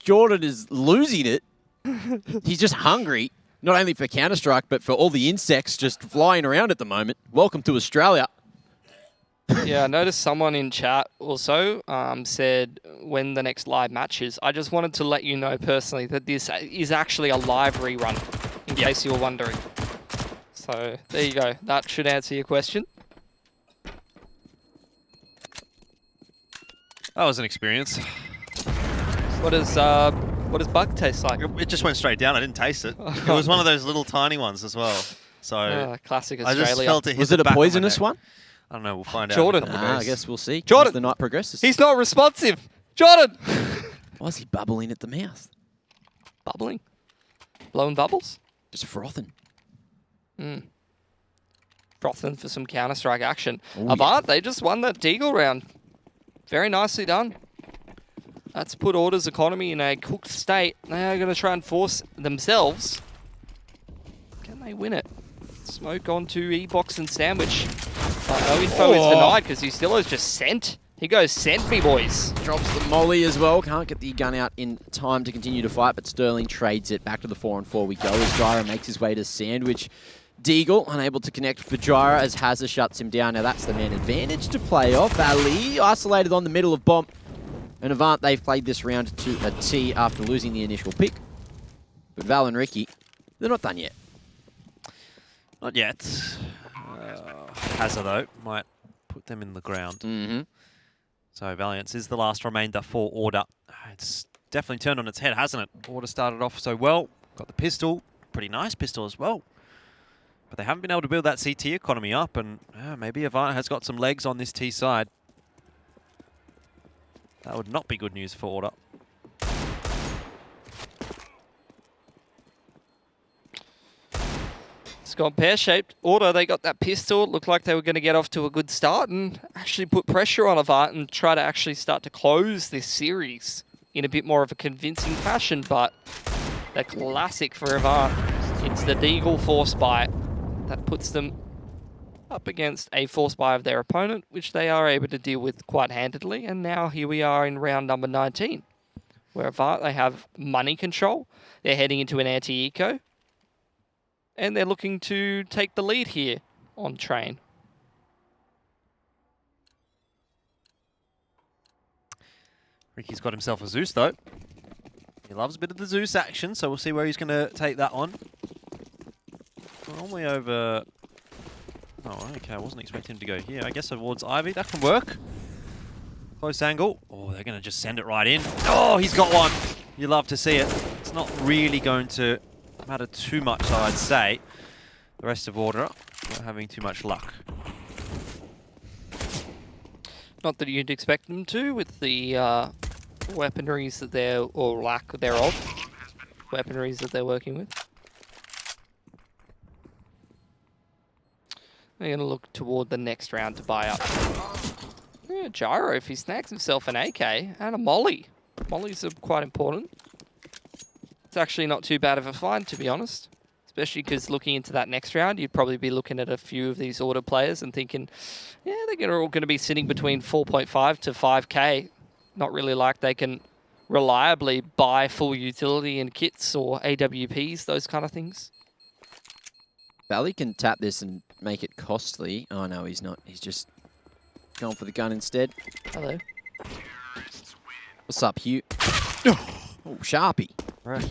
Jordan is losing it. He's just hungry, not only for Counter-Strike, but for all the insects just flying around at the moment. Welcome to Australia. Yeah, I noticed someone in chat also said when the next live match is. I just wanted to let you know personally that this is actually a live rerun, in case you were wondering. So there you go. That should answer your question. That was an experience. What does bug taste like? It just went straight down. I didn't taste it. It was one of those little tiny ones as well. So Classic I Australia. just felt it hit Was the it a back of my poisonous neck. one? I don't know. We'll find Jordan. out. in a couple of I days. guess we'll see Jordan! as the night progresses. He's not responsive. Jordan! Why is he bubbling at the mouth? Bubbling? Blowing bubbles? Just frothing. Frothing for some Counter-Strike action. Oh, yeah. Avant, they just won that Deagle round. Very nicely done. That's put Order's economy in a cooked state. They are going to try and force themselves. Can they win it? Smoke onto E-Box and Sandwich. No info is denied because Ustilo's just sent. He goes, sent me, boys. Drops the molly as well. Can't get the gun out in time to continue to fight, but Sterling trades it. Back to the 4-on-4 we go as Gyra makes his way to Sandwich. Deagle unable to connect for Gyra as Hazza shuts him down. Now that's the man advantage to play off. Ali isolated on the middle of Bomb. And Avant, they've played this round to a T after losing the initial pick. But Val and Ricky, they're not done yet. Not yet. Hazza, though, might put them in the ground. Mm-hmm. So Valiance is the last remainder for Order. It's definitely turned on its head, hasn't it? Order started off so well. Got the pistol. Pretty nice pistol as well. But they haven't been able to build that CT economy up, and maybe Avant has got some legs on this T side. That would not be good news for Order. It's gone pear-shaped. Order, they got that pistol. It looked like they were going to get off to a good start and actually put pressure on Avant and try to actually start to close this series in a bit more of a convincing fashion. But the classic for Avant, it's the Deagle force bite that puts them up against a force buy of their opponent, which they are able to deal with quite handedly. And now here we are in round number 19, where Avant, they have money control. They're heading into an anti-eco. And they're looking to take the lead here on Train. Ricky's got himself a Zeus, though. He loves a bit of the Zeus action, so we'll see where he's going to take that on. All the way over... Oh, okay, I wasn't expecting him to go here. I guess towards Ivy, that can work. Close angle. Oh, they're going to just send it right in. Oh, he's got one. You love to see it. It's not really going to matter too much, I'd say. The rest of Order not having too much luck. Not that you'd expect them to with the weaponries that they're, or lack thereof, weaponries that they're working with. They're going to look toward the next round to buy up. Yeah, Gyro, if he snags himself an AK and a Molly. Mollies are quite important. It's actually not too bad of a find, to be honest. Especially because looking into that next round, you'd probably be looking at a few of these Order players and thinking, yeah, they're all going to be sitting between 4.5 to 5k. Not really like they can reliably buy full utility and kits or AWPs, those kind of things. Valley can tap this and make it costly. Oh, no, he's not. He's just going for the gun instead. Hello. What's up, Hugh? Oh, Sharpie. Right.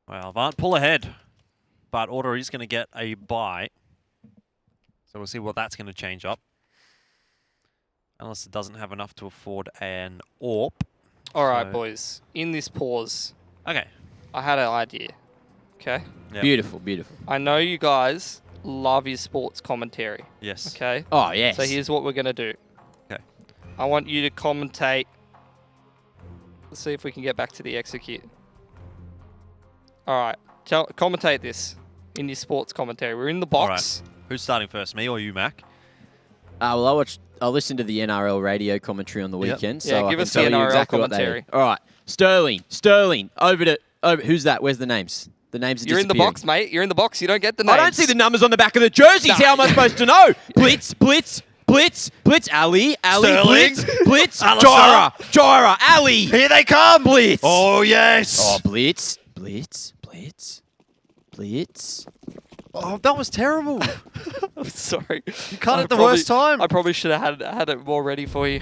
Well, Avant pull ahead, but Order is going to get a buy. So we'll see what that's going to change up. Unless it doesn't have enough to afford an AWP. All right, So- boys. In this pause, Okay. I had an idea. Okay. Yep. Beautiful, beautiful. I know you guys love your sports commentary. Yes. Okay. Oh, yes. So here's what we're gonna do. Okay. I want you to commentate. Let's see if we can get back to the execute. All right. Commentate this in your sports commentary. We're in the box. Who's starting first, me or you, Mac? Well, I'll listen to the NRL radio commentary on the Yep. weekend. Yeah, So I give can us the tell you NRL exactly what they commentary. do. All right. Sterling. Over. Who's that? Where's the names? The names are You're in the disappearing. box, mate. You're in the box. You don't get the names. I don't see the numbers on the back of the jerseys. Nah. How am I supposed to know? Blitz, Ali, Sterling. Blitz, Alistair. Gyra, Ali. Here they come! Blitz. Oh, yes! Oh, Blitz. Oh, that was terrible. I'm sorry. You cut at the worst time. I probably should have had it more ready for you.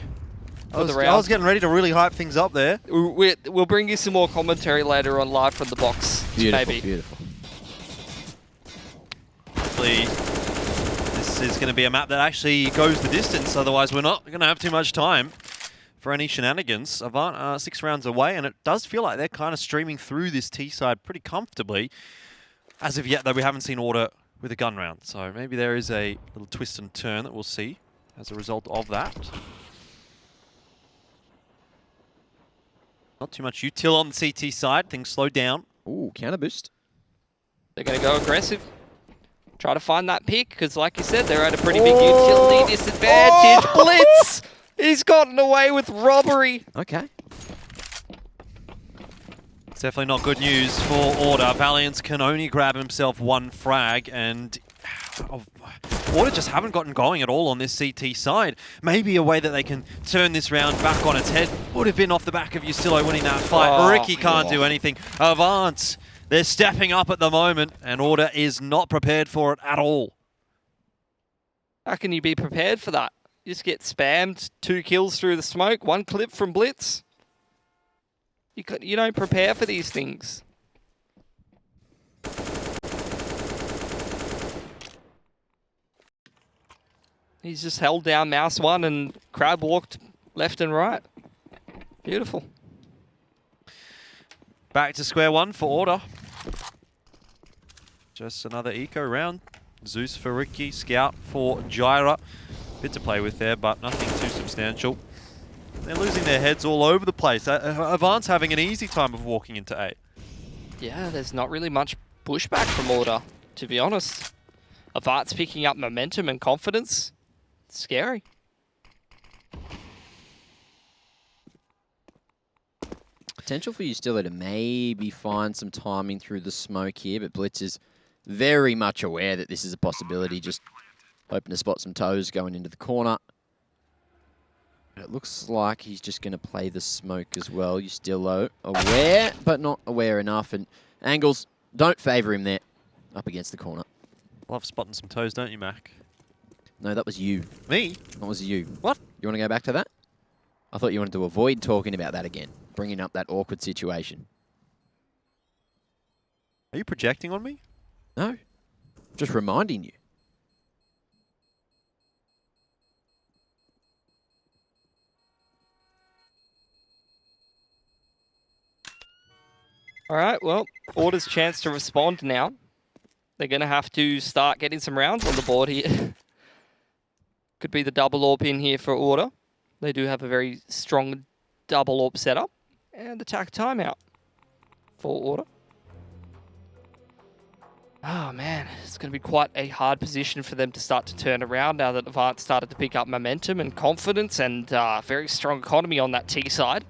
I was getting ready to really hype things up there. We'll bring you some more commentary later on live from the box. Beautiful, maybe. beautiful. Hopefully, this is going to be a map that actually goes the distance. Otherwise, we're not going to have too much time for any shenanigans. Avant are 6 rounds away, and it does feel like they're kind of streaming through this T side pretty comfortably. As of yet, though, we haven't seen Order with a gun round. So maybe there is a little twist and turn that we'll see as a result of that. Not too much util on the CT side. Things slow down. Ooh, counter boost. They're going to go aggressive. Try to find that pick, because like you said, they're at a pretty big utility disadvantage. Blitz! He's gotten away with robbery. Okay. It's definitely not good news for Order. Valiant can only grab himself 1 frag, and Order just haven't gotten going at all on this CT side. Maybe a way that they can turn this round back on its head would have been off the back of Yusilo winning that fight. Oh, Ricky can't do anything. Avant, they're stepping up at the moment, and Order is not prepared for it at all. How can you be prepared for that? You just get spammed, 2 kills through the smoke, 1 clip from Blitz. You don't prepare for these things. He's just held down mouse 1 and crab walked left and right. Beautiful. Back to square one for Order. Just another eco round. Zeus for Ricky, Scout for Gyra. Bit to play with there, but nothing too substantial. They're losing their heads all over the place. Avant's having an easy time of walking into A. Yeah, there's not really much pushback from Order, to be honest. Avant's picking up momentum and confidence. It's scary. Potential for Ustilo to maybe find some timing through the smoke here, but Blitz is very much aware that this is a possibility, just hoping to spot some toes going into the corner. It looks like he's just going to play the smoke as well. Ustilo aware, but not aware enough, and angles don't favour him there, up against the corner. Love spotting some toes, don't you, Mac? No, that was you. Me? That was you. What? You want to go back to that? I thought you wanted to avoid talking about that again, bringing up that awkward situation. Are you projecting on me? No, just reminding you. All right, well, Order's chance to respond now. They're going to have to start getting some rounds on the board here. Could be the double AWP in here for Order. They do have a very strong double AWP setup. And attack timeout for Order. Oh man, it's going to be quite a hard position for them to start to turn around now that Avant started to pick up momentum and confidence and very strong economy on that T side.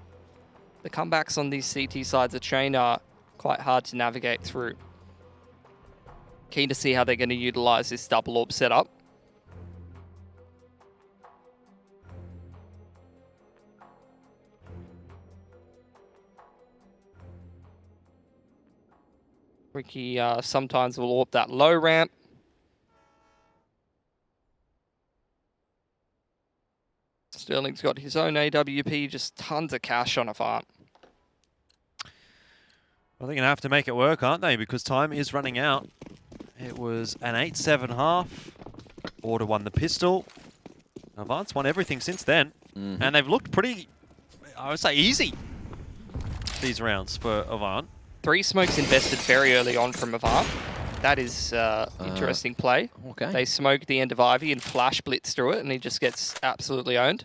The comebacks on these CT sides of Chain are quite hard to navigate through. Keen to see how they're going to utilize this double AWP setup. Ricky sometimes will AWP that low ramp. Sterling's got his own AWP, just tons of cash on Avant. Well, they're going to have to make it work, aren't they? Because time is running out. It was an 8-7 half. Order won the pistol. Avant's won everything since then. And they've looked pretty, I would say, easy these rounds for Avant. 3 smokes invested very early on from AVANT. That is interesting play. Okay. They smoke the end of Ivy and flash blitz through it, and he just gets absolutely owned.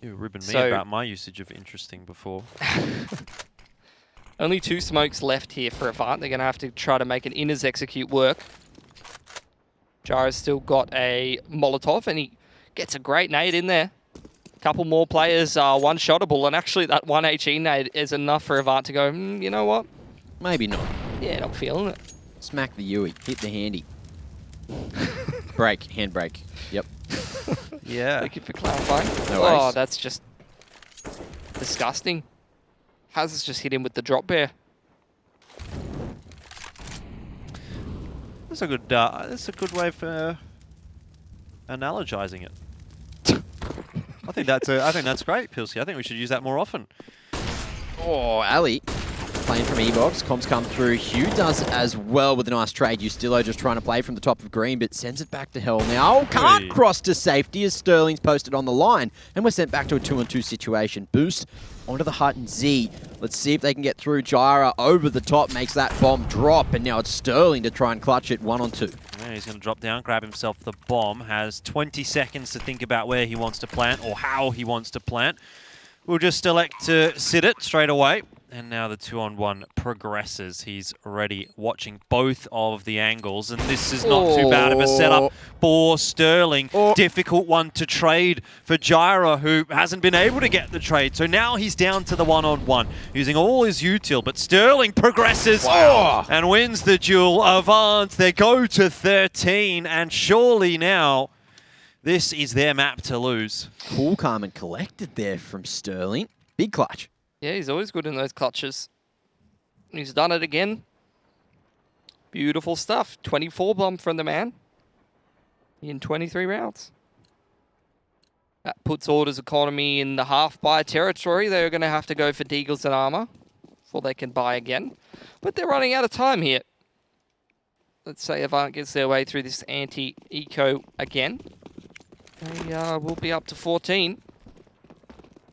You were ribbing me So- about my usage of interesting before. Only 2 smokes left here for AVANT. They're going to have to try to make an inners execute work. Gyro's still got a Molotov, and he gets a great nade in there. Couple more players are one-shottable, and actually that 1 HE nade is enough for AVANT to go, you know what? Maybe not. Yeah, not feeling it. Smack the Yui. Hit the handy. Break. Handbrake. Yep. Yeah. Thank you for clarifying. No Oh, worries. that's just disgusting. Has just hit him with the drop bear. That's a good way for analogizing it. I think that's great, Pilsy. I think we should use that more often. Oh, Ali. Playing from E-Box. Comms come through. Hugh does as well with a nice trade. Ustillo just trying to play from the top of green, but sends it back to hell now. Can't Hey. cross to safety as Sterling's posted on the line. And we're sent back to a 2-on-2 situation. Boost onto the hut and Z. Let's see if they can get through. Gyra over the top makes that bomb drop. And now it's Sterling to try and clutch it 1-on-2. Yeah, he's going to drop down, grab himself the bomb. Has 20 seconds to think about where he wants to plant or how he wants to plant. We'll just elect to sit it straight away. And now the 2-on-1 progresses. He's already watching both of the angles. And this is not too bad of a setup for Sterling. Difficult one to trade for Gyra, who hasn't been able to get the trade. So now he's down to the 1-on-1, using all his util. But Sterling progresses and wins the duel. AVANT, they go to 13. And surely now, this is their map to lose. Cool, calm, and collected there from Sterling. Big clutch. Yeah, he's always good in those clutches. He's done it again. Beautiful stuff. 24 bomb from the man in 23 rounds. That puts Order's economy in the half-buy territory. They're going to have to go for Deagles and armor before they can buy again. But they're running out of time here. Let's say AVANT gets their way through this anti-eco again. They will be up to 14.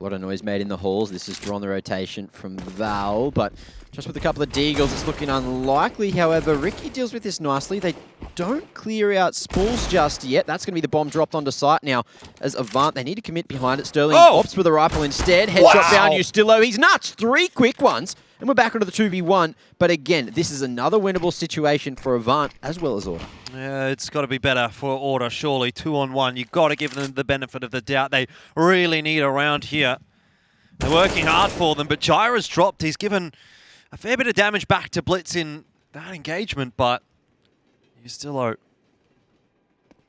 A lot of noise made in the halls. This is drawn the rotation from Val, but just with a couple of Deagles, it's looking unlikely. However, Ricky deals with this nicely. They don't clear out spools just yet. That's going to be the bomb dropped onto site now. As AVANT, they need to commit behind it. Sterling opts for the rifle instead. Headshot down, Ustillo. He's nuts. 3 quick ones. And we're back onto the 2v1. But again, this is another winnable situation for AVANT as well as Order. Yeah, it's got to be better for Order, surely. 2-on-1. You've got to give them the benefit of the doubt. They really need a round here. They're working hard for them, but Gyra's dropped. He's given a fair bit of damage back to Blitz in that engagement, but Ustillo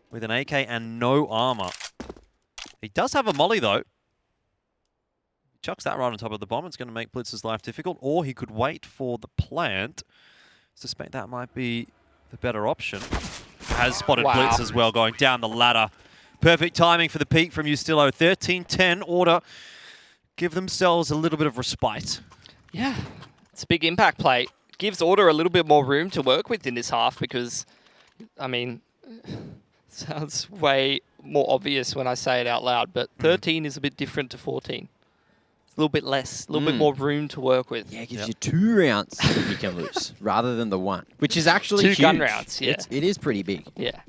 with an AK and no armor. He does have a molly, though. He chucks that right on top of the bomb. It's going to make Blitz's life difficult, or he could wait for the plant. Suspect that might be the better option. Has spotted Blitz as well, going down the ladder. Perfect timing for the peak from Ustillo. 13-10, Order give themselves a little bit of respite. Yeah, it's a big impact play. Gives Order a little bit more room to work with in this half because, I mean, it sounds way more obvious when I say it out loud, but 13 is a bit different to 14. It's a little bit less, a little bit more room to work with. Yeah, it gives you 2 rounds that you can lose rather than the 1, which is actually 2 huge. gun rounds, yeah. It is pretty big. Yeah.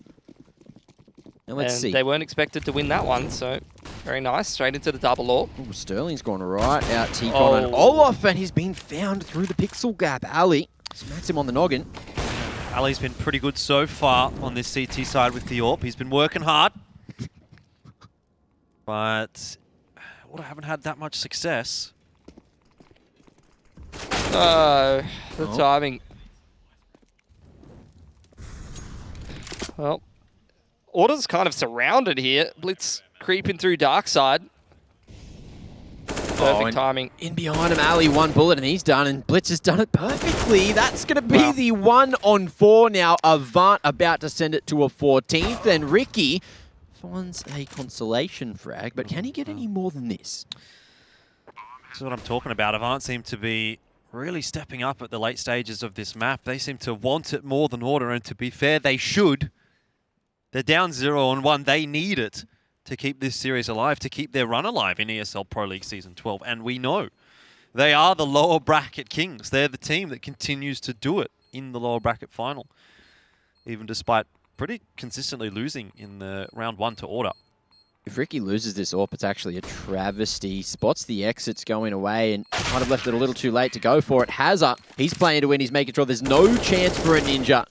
Now let's see. They weren't expected to win that one, so very nice. Straight into the double AWP. Ooh, Sterling's gone right out Tikon and Olaf, and he's been found through the pixel gap. Ali smacks him on the noggin. Ali's been pretty good so far on this CT side with the AWP. He's been working hard. But Order haven't had that much success. Oh, the timing. Well, Order's kind of surrounded here. Blitz creeping through dark side. Perfect timing. In behind him, Ali, 1 bullet, and he's done, and Blitz has done it perfectly. That's going to be the 1-on-4 now. AVANT about to send it to a 14th, and Ricky finds a consolation frag, but can he get any more than this? This is what I'm talking about. AVANT seem to be really stepping up at the late stages of this map. They seem to want it more than Order, and to be fair, they should. They're down 0-on-1. They need it to keep this series alive, to keep their run alive in ESL Pro League Season 12. And we know They are the lower bracket kings. They're the team that continues to do it in the lower bracket final, even despite pretty consistently losing in the round 1 to Order. If Ricky loses this AWP, it's actually a travesty. Spots the exits going away and might have left it a little too late to go for it. Hazza, he's playing to win. He's making sure there's no chance for a Ninja.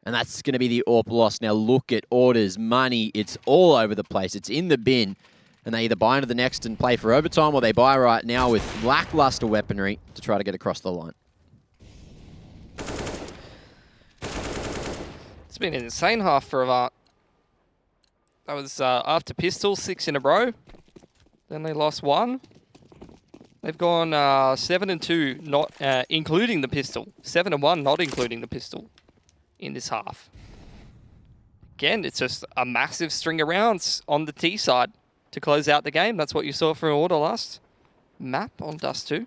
And that's going to be the AWP loss. Now look at orders, money. It's all over the place. It's in the bin. And they either buy into the next and play for overtime, or they buy right now with lackluster weaponry to try to get across the line. It's been an insane half for AVANT. That was after Pistol, 6 in a row. Then they lost 1. They've gone 7-2, not including the Pistol. 7-1, not including the Pistol in this half. Again, it's just a massive string of rounds on the T side to close out the game. That's what you saw for Order last map on Dust 2.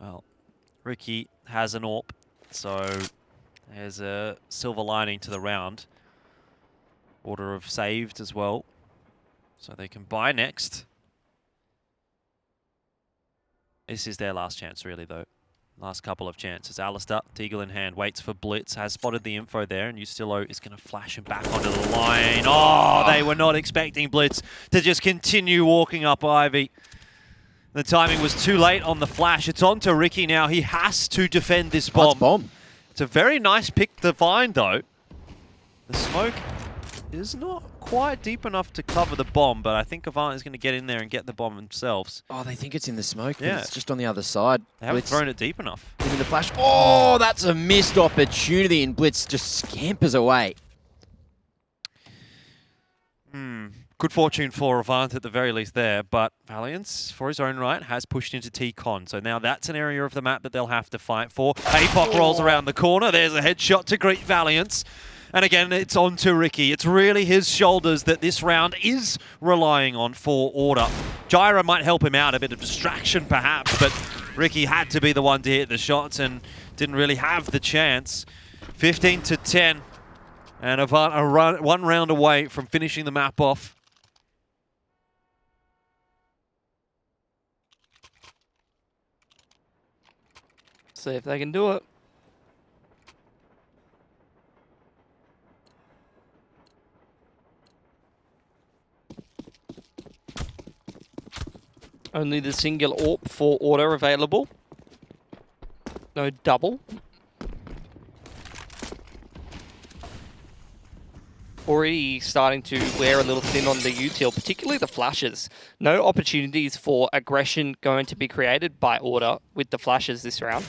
Well, Ricky has an AWP, so there's a silver lining to the round. Order have saved as well, so they can buy next. This is their last chance, really, though. Last couple of chances. Alistair, Deagle in hand, waits for Blitz, has spotted the info there, and Ustillo is going to flash him back onto the line. Oh, they were not expecting Blitz to just continue walking up Ivy. The timing was too late on the flash. It's on to Ricky now. He has to defend this bomb. That's bomb. It's a very nice pick to find, though. The smoke is not quite deep enough to cover the bomb, but I think AVANT is going to get in there and get the bomb themselves. Oh, they think it's in the smoke, but Yeah. it's just on the other side. They haven't Blitz thrown it deep enough. giving the flash. Oh, that's a missed opportunity, and Blitz just scampers away. Good fortune for AVANT at the very least there, but Valiance, for his own right, has pushed into T-Con. So now that's an area of the map that they'll have to fight for. APOC rolls around the corner. There's a headshot to greet Valiance. And again, it's on to Ricky. It's really his shoulders that this round is relying on for Order. Gyra might help him out, a bit of distraction perhaps, but Ricky had to be the one to hit the shots and didn't really have the chance. 15-10, and AVANT are one round away from finishing the map off. See if they can do it. Only the single AWP for Order available. No double. Already starting to wear a little thin on the util, particularly the flashes. No opportunities for aggression going to be created by Order with the flashes this round.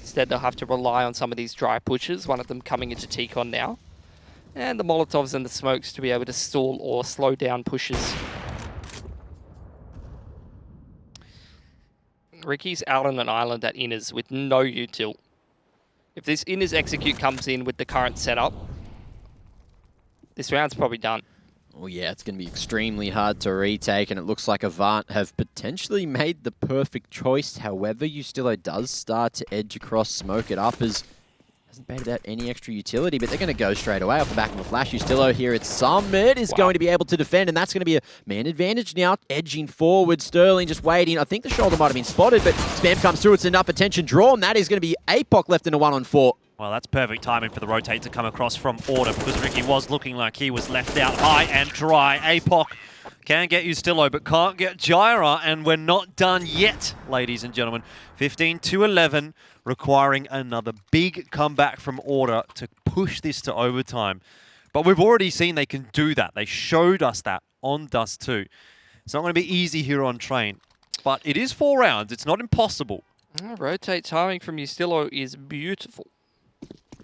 Instead, they'll have to rely on some of these dry pushes, one of them coming into T-Con now. And the Molotovs and the smokes to be able to stall or slow down pushes. Ricky's out on an island at Inners with no util. If this Inners execute comes in with the current setup, this round's probably done. Oh yeah, it's going to be extremely hard to retake, and it looks like AVANT have potentially made the perfect choice. However, Ustillo does start to edge across, smoke it up, as hasn't baited out any extra utility, but they're going to go straight away off the back of a flash. Ustillo here at Summit is going to be able to defend, and that's going to be a man advantage now, edging forward. Sterling just waiting. I think the shoulder might have been spotted, but spam comes through. It's enough attention drawn. That is going to be APOC left in a 1-on-4. Well, that's perfect timing for the rotate to come across from Order, because Ricky was looking like he was left out high and dry. APOC can get Ustillo, but can't get Gyra, and we're not done yet, ladies and gentlemen. 15-11, requiring another big comeback from Order to push this to overtime. But we've already seen they can do that. They showed us that on Dust 2. It's not going to be easy here on Train, but it is 4 rounds. It's not impossible. Rotate timing from Ustillo is beautiful.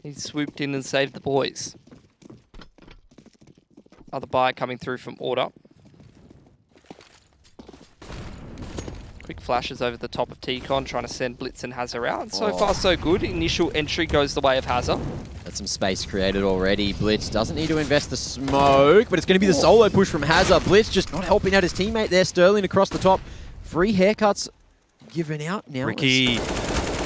He swooped in and saved the boys. Other buy coming through from Order. Quick flashes over the top of T-Con, trying to send Blitz and Hazza out. And so far, so good. Initial entry goes the way of Hazza. That's some space created already. Blitz doesn't need to invest the smoke, but it's going to be the solo push from Hazza. Blitz just not helping out his teammate there. Sterling across the top. Free haircuts given out now. Ricky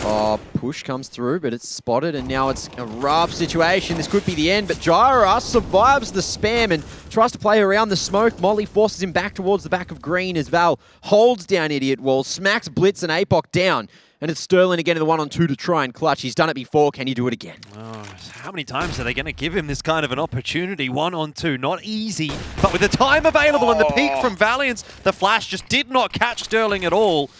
Oh, push comes through, but it's spotted, and now it's a rough situation. This could be the end, but Jyra survives the spam and tries to play around the smoke. Molly forces him back towards the back of green as Val holds down Idiot Wall, smacks Blitz and Apoc down, and it's Sterling again in the 1-on-2 to try and clutch. He's done it before. Can he do it again? Oh, how many times are they going to give him this kind of an opportunity? 1-on-2, not easy, but with the time available and the peak from Valiance, the flash just did not catch Sterling at all.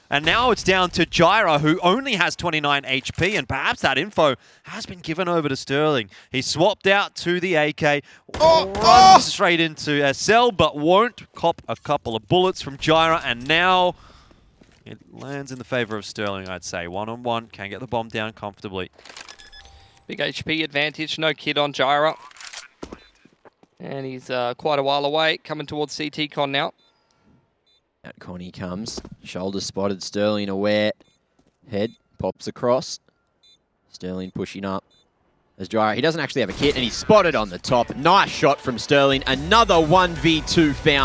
And now it's down to Jyra, who only has 29 HP, and perhaps that info has been given over to Sterling. He swapped out to the AK, runs straight into SL, but won't cop a couple of bullets from Jyra, and now it lands in the favor of Sterling, I'd say. 1-on-1, can get the bomb down comfortably. Big HP advantage, no kid on Jyra. And he's quite a while away, coming towards CT Con now. Out Connie comes, shoulder spotted, Sterling aware, head pops across, Sterling pushing up as Jyra, he doesn't actually have a kit and he's spotted on the top. Nice shot from Sterling, another 1v2 found.